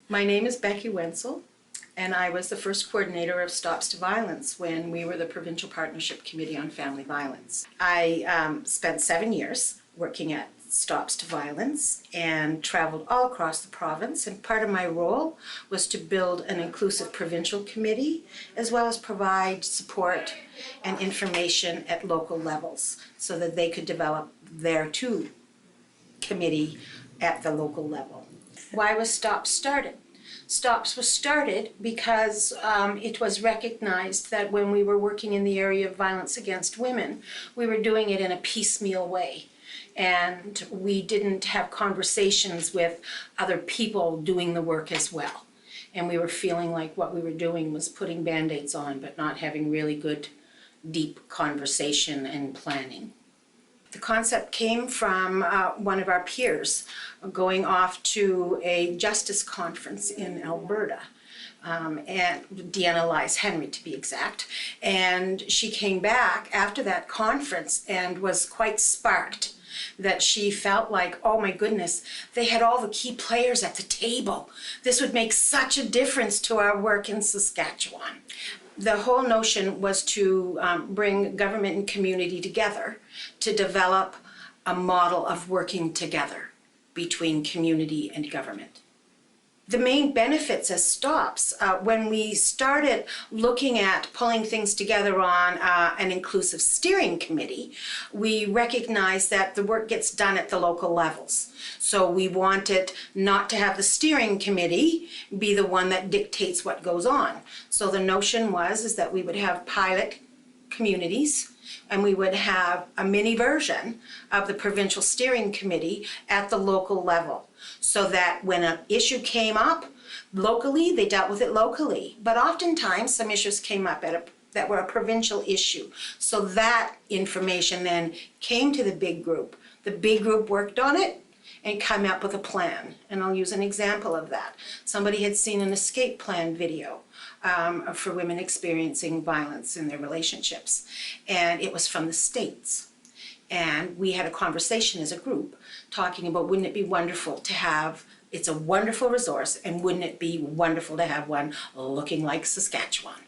My name is Becky Wentzell, and I was the first coordinator of Stops to Violence when we were the Provincial Partnership Committee on Family Violence. I spent 7 years working at Stops to Violence and traveled all across the province, and part of my role was to build an inclusive provincial committee as well as provide support and information at local levels so that they could develop their too committee at the local level. Why was STOPS started? STOPS was started because it was recognized that when we were working in the area of violence against women, we were doing it in a piecemeal way. And we didn't have conversations with other people doing the work as well. And we were feeling like what we were doing was putting Band-Aids on, but not having really good, deep conversation and planning. The concept came from one of our peers going off to a justice conference in Alberta, and Deanna Lies Henry to be exact, and she came back after that conference and was quite sparked that she felt like, oh my goodness, they had all the key players at the table. This would make such a difference to our work in Saskatchewan. The whole notion was to bring government and community together to develop a model of working together between community and government. The main benefits as STOPS, when we started looking at pulling things together on an inclusive steering committee, we recognized that the work gets done at the local levels. So we wanted not to have the steering committee be the one that dictates what goes on. So the notion was that we would have pilot communities and we would have a mini version of the provincial steering committee at the local level, so that when an issue came up locally, they dealt with it locally. But oftentimes some issues came up that were a provincial issue. So that information then came to the big group. The big group worked on it and came up with a plan. And I'll use an example of that. Somebody had seen an escape plan video for women experiencing violence in their relationships. And it was from the States. And we had a conversation as a group talking about, wouldn't it be wonderful to have, it's a wonderful resource, and wouldn't it be wonderful to have one looking like Saskatchewan?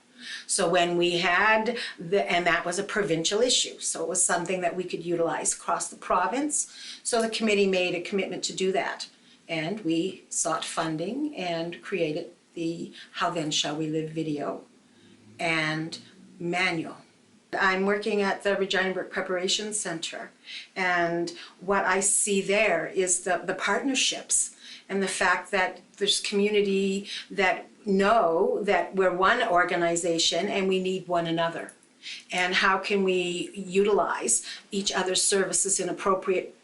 So when we had, and that was a provincial issue, so it was something that we could utilize across the province. So the committee made a commitment to do that. And we sought funding and created the How Then Shall We Live video and manual. I'm working at the Regina Burke Preparation Center, and what I see there is the partnerships and the fact that there's community that know that we're one organization and we need one another. And how can we utilize each other's services in appropriate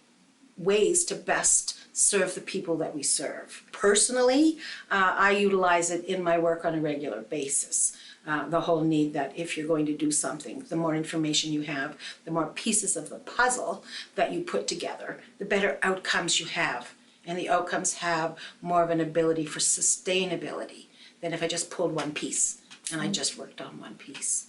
ways to best serve the people that we serve. Personally, I utilize it in my work on a regular basis. The whole need that if you're going to do something, the more information you have, the more pieces of the puzzle that you put together, the better outcomes you have. And the outcomes have more of an ability for sustainability than if I just pulled one piece and I just worked on one piece.